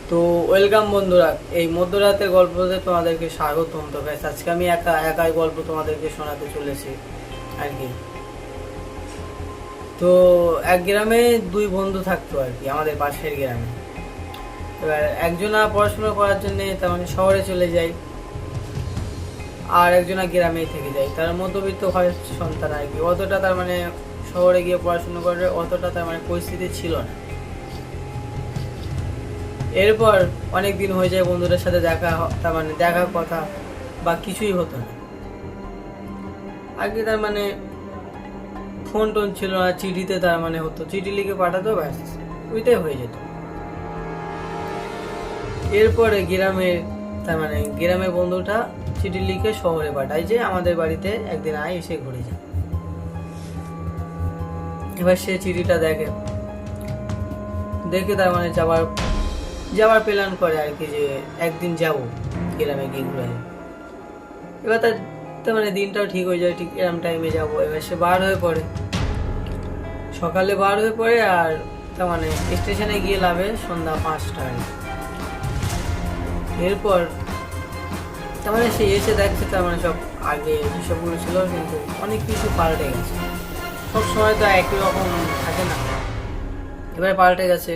তো ওয়েলকাম বন্ধুরা, এই মধ্যরাতের গল্পতে তোমাদেরকে স্বাগতম। তো গাইস, আজকে আমি একাই গল্প তোমাদেরকে শোনাতে চলেছি আর কি। তো এক গ্রামে দুই বন্ধু থাকতো আর কি, আমাদের পাশের গ্রামে। এবার একজনা পড়াশোনা করার জন্য তার মানে শহরে চলে যায়, আর একজনা গ্রামেই থেকে যায়। তার মধ্যবিত্ত হয় সন্তান আর কি, অতটা তার মানে শহরে গিয়ে পড়াশোনা করে অতটা তার মানে পরিস্থিতি ছিল না। এরপর অনেক দিন হয়ে যায়, বন্ধুদের সাথে তার মানে দেখার কথা বা কিছুই হতো না। আগে তার মানে ফোন টোন ছিল না, চিঠিতে তার মানে হতো, চিঠি লিখে পাঠাতো, ব্যাস ওইটাই হয়ে যেত। এরপরে গ্রামের বন্ধুটা চিঠি লিখে শহরে পাঠায় যে আমাদের বাড়িতে একদিন আয়, এসে ঘুরে যায়। এবার সে চিঠিটা দেখে তার মানে যাওয়ার প্ল্যান করে আর কি, যে একদিন যাবো গ্রামে গিয়ে ঘুরে আসবো। এবার তার মানে দিনটাও ঠিক হয়ে যায়, ঠিক এরম টাইমে যাবো। এবার সে বার হয়ে পড়ে, সকালে বার হয়ে পড়ে, আর তার মানে স্টেশনে গিয়ে লাভে সন্ধ্যা 5টায়। এরপর তার মানে সে এসে দেখছে তার মানে সব আগে যেসবগুলো ছিল কিন্তু অনেক কিছু পাল্টে গেছে। সব সময় তো একই রকম থাকে না, এবার পাল্টে গেছে।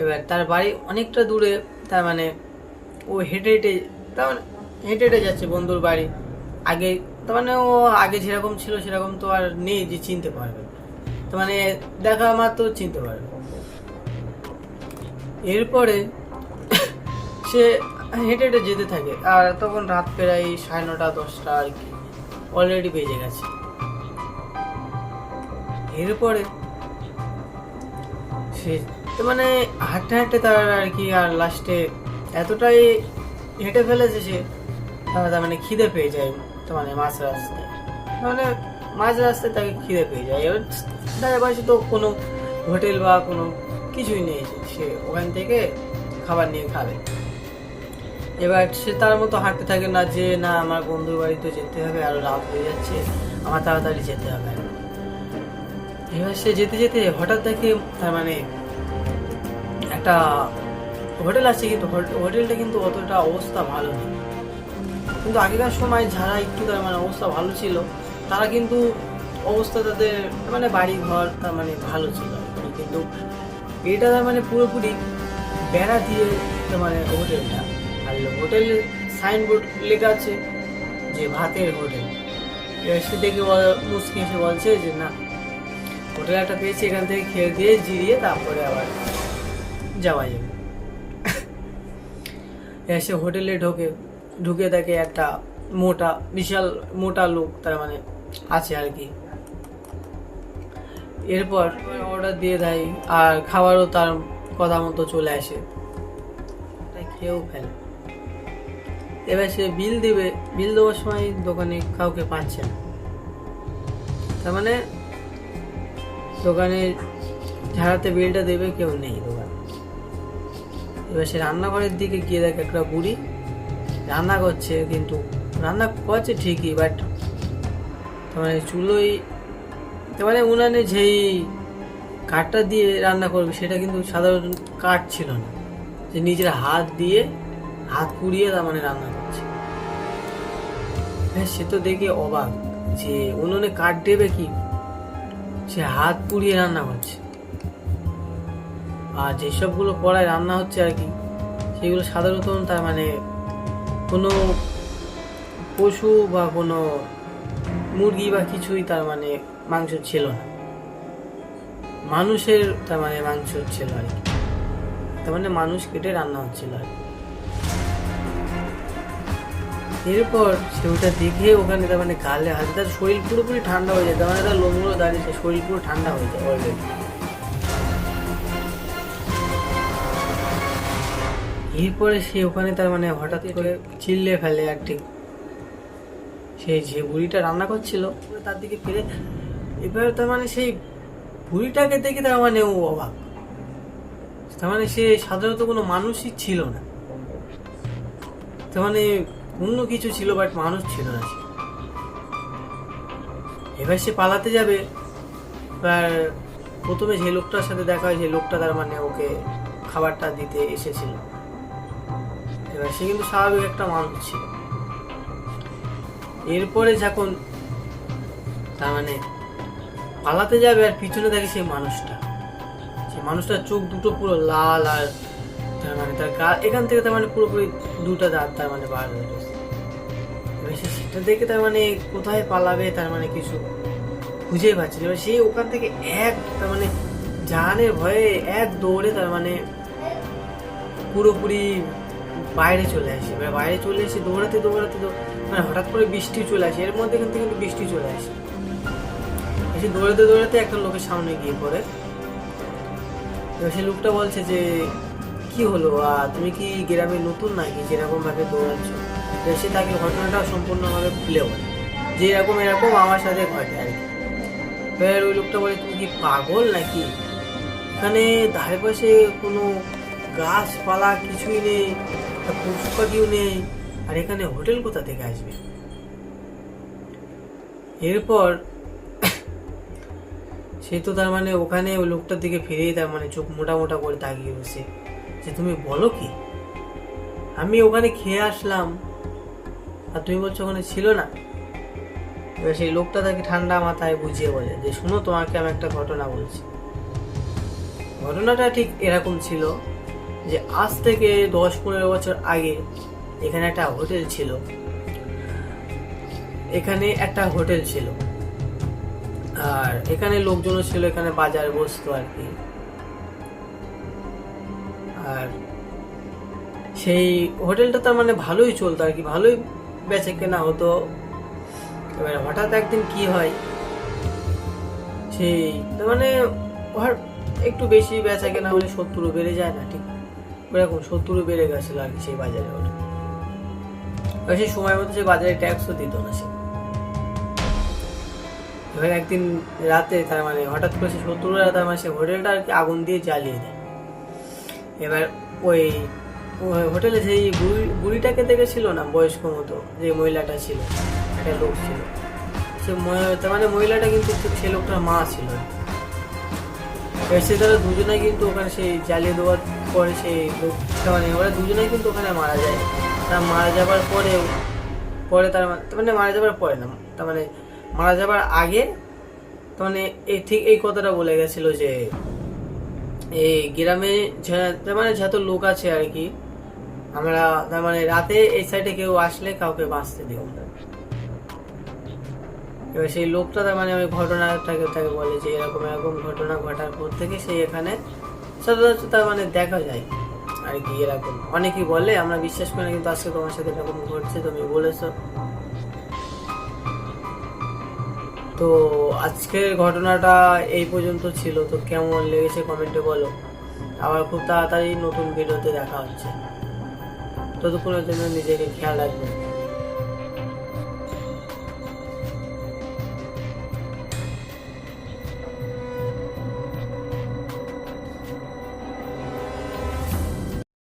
এবার তার বাড়ি অনেকটা দূরে, তার মানে ও হেঁটে হেঁটে যাচ্ছে বন্ধুর বাড়ি। আগে তার মানে ও আগে যেরকম ছিল সেরকম তো আর নেই যে চিনতে পারবে, তার মানে দেখা মাত্র চিনতে পারবে। এরপরে সে হেঁটে হেঁটে যেতে থাকে, আর তখন রাত প্রায় 9:30 10টা আর কি অলরেডি বেজে গেছে। এরপরে সে মানে হাঁটতে হাঁটতে তার আর কি, আর লাস্টে এতটাই হেঁটে ফেলেছে সে, তার মানে খিদে পেয়ে যায়। তার মানে মাঝ রাস্তায় তাকে খিদে পেয়ে যায়। এবার তার পাশে তো কোনো হোটেল বা কোনো কিছুই নেই, সে ওখান থেকে খাবার নিয়ে খাবে। এবার সে তার মতো হাঁটতে থাকে, না যে না আমার বন্ধুর বাড়িতে যেতে হবে, আর রাত হয়ে যাচ্ছে, আমার তাড়াতাড়ি যেতে হবে। এবার সে যেতে যেতে হঠাৎ দেখে তার মানে একটা হোটেল আছে, কিন্তু হোটেলটা কিন্তু অতটা অবস্থা ভালো নেই। কিন্তু আগেকার সময় যারা একটু তার মানে অবস্থা ভালো ছিল, তারা কিন্তু অবস্থা তাদের মানে বাড়ি ঘর তার মানে ভালো ছিল। কিন্তু এটা তার মানে পুরোপুরি বেড়া দিয়ে তার মানে হোটেলটা, আর হোটেলের সাইনবোর্ড লেখা আছে যে ভাতের হোটেল। এবার সে দেখে মুসকি এসে বলছে যে না, হোটেল একটা পেয়েছি, এখান থেকে খেয়ে দিয়ে জিরিয়ে তারপরে আবার যাওয়া যাবে। এসে হোটেলে ঢুকে দেখে একটা বিশাল মোটা লোক তার মানে আছে আর কি। এরপর অর্ডার দিয়ে দেয়, আর খাবারও তার কথা মতো চলে আসে, খেয়েও ফেলে। এবার সে বিল দেওয়ার সময় দোকানে কাউকে পাচ্ছে না, তার মানে দোকানে ঝাড়াতে বিলটা দেবে কেউ নেই দোকানে। এবার সে রান্নাঘরের দিকে গিয়ে দেখে একটা বুড়ি রান্না করছে, কিন্তু রান্না করছে ঠিকই, বাট তার মানে চুলোই তার মানে উনানে যেই কাঠটা দিয়ে রান্না করবে সেটা কিন্তু সাধারণ কাঠ ছিল না, যে নিজের হাত পুড়িয়ে তার মানে রান্না করছে। হ্যাঁ, সে তো দেখে অবাক যে উনুনে কাঠ দেবে কি, সে হাত পুড়িয়ে রান্না করছে। আর যেসবগুলো কড়ায় রান্না হচ্ছে আর কি, সেগুলো সাধারণত তার মানে কোনো পশু বা কোনো মুরগি বা কিছুই তার মানে মাংস ছিল না, মানুষের তার মানে মাংস ছিল আর কি, তার মানে মানুষ কেটে রান্না হচ্ছিল আর কি। এরপর সে ওটা দেখে ওখানে তার মানে গালে হাতে তার শরীর পুরোপুরি ঠান্ডা হয়ে যায়, তার মানে তার লোমগুলো দাঁড়িয়েছে, শরীর পুরো ঠান্ডা হয়ে যায় অলরেডি। এরপরে সে ওখানে তার মানে হঠাৎ করে চিল্লে ফেলে আর ঠিক সেই যে বুড়িটা রান্না করছিল তার দিকে ফিরে। এবার তার মানে সেই বুড়িটাকে দেখে তার মানে ও অবাক, তার মানে সে সাধারণত কোনো মানুষই ছিল না, তার মানে অন্য কিছু ছিল, বাট মানুষ ছিল না সে। এবার সে পালাতে যাবে, এবার প্রথমে যে লোকটার সাথে দেখা হয়, যে লোকটা তার মানে ওকে খাবারটা দিতে এসেছিল, এবার সে কিন্তু স্বাভাবিক একটা মানুষ ছিল। এরপরে যখন তার মানে পালাতে যাবে আর পিছনে দেখে সেই মানুষটার চোখ দুটো পুরো লাল, আর তার মানে তার গা এখান থেকে তার মানে পুরোপুরি দুটো দাঁত তার মানে বার হয়ে গেছে। এবার সে সেটা দেখে তার মানে কোথায় পালাবে তার মানে কিছু খুঁজেই পাচ্ছে না। এবার সে ওখান থেকে তার মানে জানের ভয়ে দৌড়ে তার মানে পুরোপুরি বাইরে চলে আসে। এবার বাইরে চলে এসে দৌড়াতে মানে হঠাৎ করে বৃষ্টি চলে আসে, এর মধ্যে কিন্তু বৃষ্টি চলে আসে। এসে দৌড়াতে একটা লোকের সামনে গিয়ে পড়ে। এবার সেই লোকটা বলছে যে কি হলো, তুমি কি গ্রামে নতুন নাকি যেরকম ভাবে দৌড়াচ্ছ? সে তাকে ঘটনাটা সম্পূর্ণভাবে খুলে বলে যে এরকম আমার সাথে ঘটে আর কি। এবার ওই লোকটা বলে তুমি কি পাগল নাকি? এখানে ধারে পাশে কোনো গাছপালা কিছুই নেই, পশু পাখিও নেই, আর এখানে হোটেল কোথা থেকে আসবে? এরপর সে তো তার মানে ওখানে ওই লোকটার দিকে ফিরেই তার মানে চোখ মোটা মোটা করে তাকিয়ে বসে যে তুমি বলো কি, আমি ওখানে খেয়ে আসলাম আর তুমি বলছো ওখানে ছিল না? এবার সেই লোকটা তাকে ঠান্ডা মাথায় বুঝিয়ে বলে যে শোনো, তোমাকে আমি একটা ঘটনা বলছি। ঘটনাটা ঠিক এরকম ছিল যে আজ থেকে 10-15 বছর আগে এখানে একটা হোটেল ছিল, আর এখানে লোকজনও ছিল, এখানে বাজার বসতো আর কি। আর সেই হোটেলটা তার মানে ভালোই চলতো আর কি, ভালোই বেচে কেনা হতো। এবার হঠাৎ একদিন কি হয়, সেই তার মানে একটু বেশি বেচা কেনা হলে শত্রু বেড়ে যায় না, ঠিক ওরকম শত্রু বেড়ে গেছিল আর কি সেই বাজারে। সেই সময় মতো সে বাজারে ট্যাক্সও দিত না সে। এবার একদিন রাতে তার মানে হঠাৎ করে সে শত্রুরা তার মানে সে হোটেলটা আর কি আগুন দিয়ে জ্বালিয়ে দেয়। এবার ওই হোটেলে সেই বুড়িটাকে দেখেছিল না, বয়স্ক মতো যে মহিলাটা ছিল, একটা লোক ছিল, সে তার মানে মহিলাটা কিন্তু সে লোকটার মা ছিল। সে তারা দুজনে কিন্তু ওখানে সেই জ্বালিয়ে দেওয়ার পরে সেই লোকটা মানে ওরা দুজনেই কিন্তু ওখানে মারা যায়। তার মারা যাবার পরে তার মানে মারা যাবার পরে না, তার মানে মারা যাবার আগে তার মানে ঠিক এই কথাটা বলে গেছিল যে এই গ্রামে তার মানে যত লোক আছে আর কি, আমরা তার মানে রাতে এই সাইডে কেউ আসলে কাউকে বাঁচতে দিও না। এবার সেই লোকটা তার মানে ওই ঘটনাটাকে তাকে বলে যে এরকম ঘটনা ঘটার পর থেকে সেই এখানে সচরাচর তার মানে দেখা যায় আর কি। এরকম অনেকেই বলে, আমরা বিশ্বাস করি না, কিন্তু আজকে তোমার সাথে এরকম ঘটছে, তুমি বলেছো। তো আজকের ঘটনাটা এই পর্যন্ত ছিল। তো কেমন লেগেছে কমেন্টে বলো। আবার খুব তাড়াতাড়ি নতুন ভিডিওতে দেখা হচ্ছে। ততক্ষণের জন্য নিজেকে খেয়াল রাখবেন।